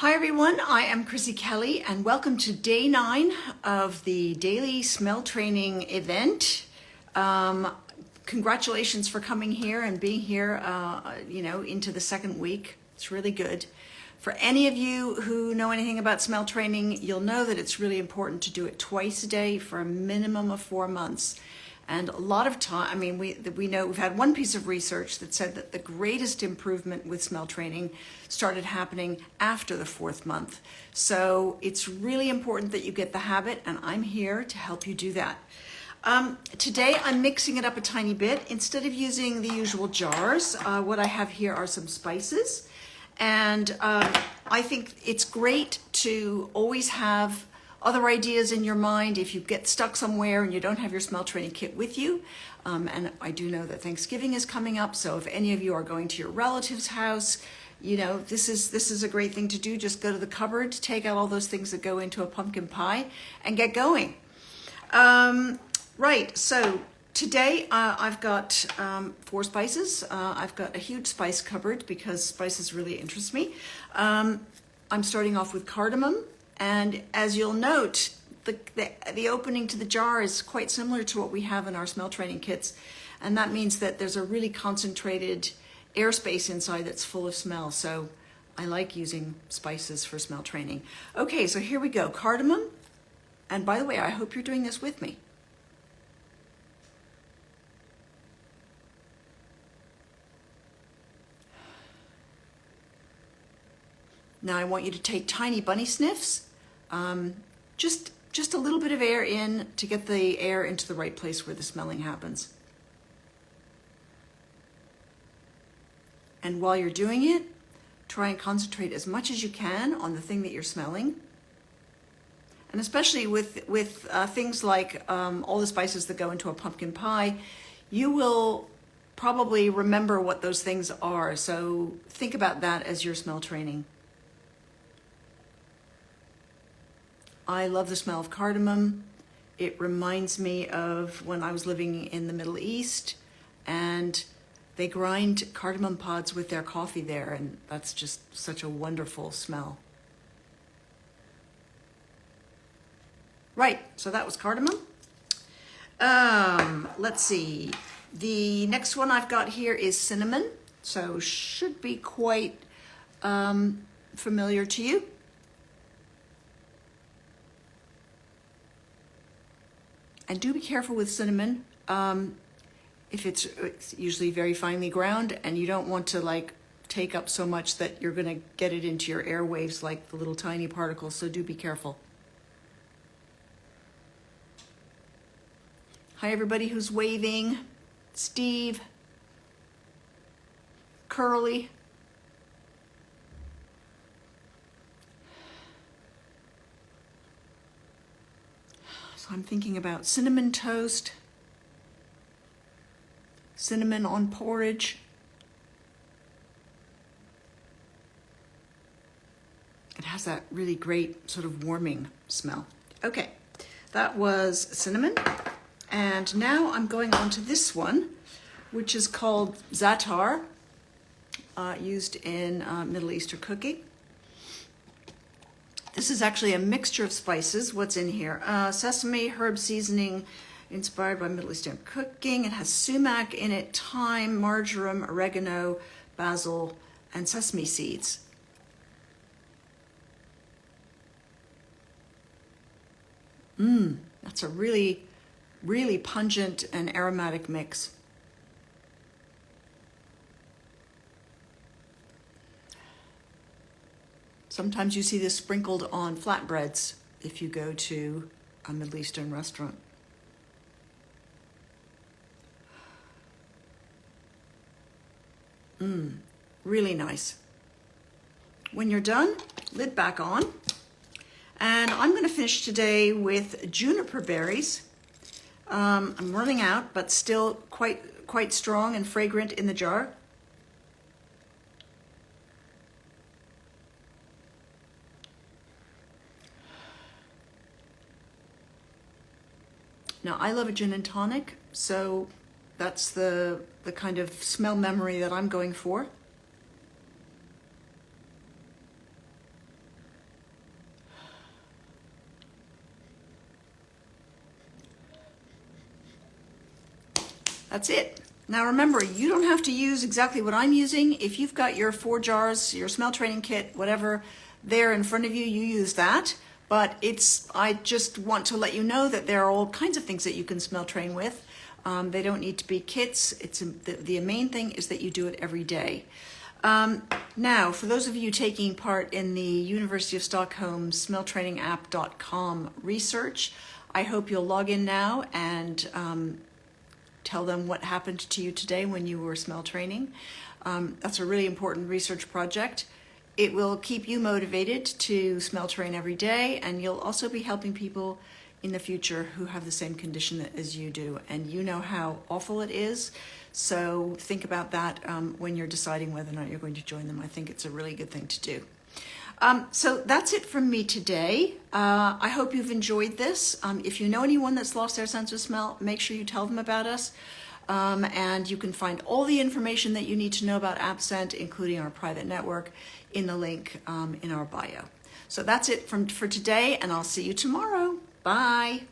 Hi everyone, I am Chrissi Kelly and welcome to day 9 of the daily smell training event. Congratulations for coming here and being here, into the second week. It's really good. For any of you who know anything about smell training, you'll know that it's really important to do it twice a day for a minimum of 4 months. And a lot of time, we know we've had one piece of research that said that the greatest improvement with smell training started happening after the 4th month. So it's really important that you get the habit, and I'm here to help you do that. Today I'm mixing it up a tiny bit. Instead of using the usual jars, what I have here are some spices. And I think it's great to always have other ideas in your mind if you get stuck somewhere and you don't have your smell training kit with you. And I do know that Thanksgiving is coming up, so if any of you are going to your relative's house, this is a great thing to do. Just go to the cupboard, take out all those things that go into a pumpkin pie, and get going. Right, so today I've got 4 spices. I've got a huge spice cupboard because spices really interest me. I'm starting off with cardamom. And as you'll note, the opening to the jar is quite similar to what we have in our smell training kits. And that means that there's a really concentrated airspace inside that's full of smell. So I like using spices for smell training. Okay, so here we go. Cardamom. And by the way, I hope you're doing this with me. Now I want you to take tiny bunny sniffs. Just a little bit of air in to get the air into the right place where the smelling happens. And while you're doing it, try and concentrate as much as you can on the thing that you're smelling. And especially with things like all the spices that go into a pumpkin pie, you will probably remember what those things are. So think about that as your smell training. I love the smell of cardamom. It reminds me of when I was living in the Middle East and they grind cardamom pods with their coffee there, and that's just such a wonderful smell. Right, so that was cardamom. Let's see. The next one I've got here is cinnamon, so should be quite familiar to you. And do be careful with cinnamon. If it's usually very finely ground and you don't want to take up so much that you're gonna get it into your airwaves like the little tiny particles, so do be careful. Hi everybody who's waving. Steve, Curly. I'm thinking about cinnamon toast, cinnamon on porridge. It has that really great sort of warming smell. Okay, that was cinnamon. And now I'm going on to this one, which is called za'atar, used in Middle Eastern cooking. This is actually a mixture of spices. What's in here? Sesame, herb seasoning, inspired by Middle Eastern cooking. It has sumac in it, thyme, marjoram, oregano, basil, and sesame seeds. That's a really, really pungent and aromatic mix. Sometimes you see this sprinkled on flatbreads if you go to a Middle Eastern restaurant. Really nice. When you're done, lid back on. And I'm going to finish today with juniper berries. I'm running out, but still quite strong and fragrant in the jar. Now, I love a gin and tonic, so that's the kind of smell memory that I'm going for. That's it. Now remember, you don't have to use exactly what I'm using. If you've got your 4 jars, your smell training kit, whatever, there in front of you, you use that. But I just want to let you know that there are all kinds of things that you can smell train with. They don't need to be kits. The main thing is that you do it every day. Now, for those of you taking part in the University of Stockholm smelltrainingapp.com research, I hope you'll log in now and tell them what happened to you today when you were smell training. That's a really important research project. It will keep you motivated to smell train every day, and you'll also be helping people in the future who have the same condition as you do, and you know how awful it is. So think about that when you're deciding whether or not you're going to join them. I think it's a really good thing to do. So that's it from me today. I hope you've enjoyed this. If you know anyone that's lost their sense of smell, make sure you tell them about us. And you can find all the information that you need to know about AppScent, including our private network, in the link in our bio. So that's it for today, and I'll see you tomorrow. Bye.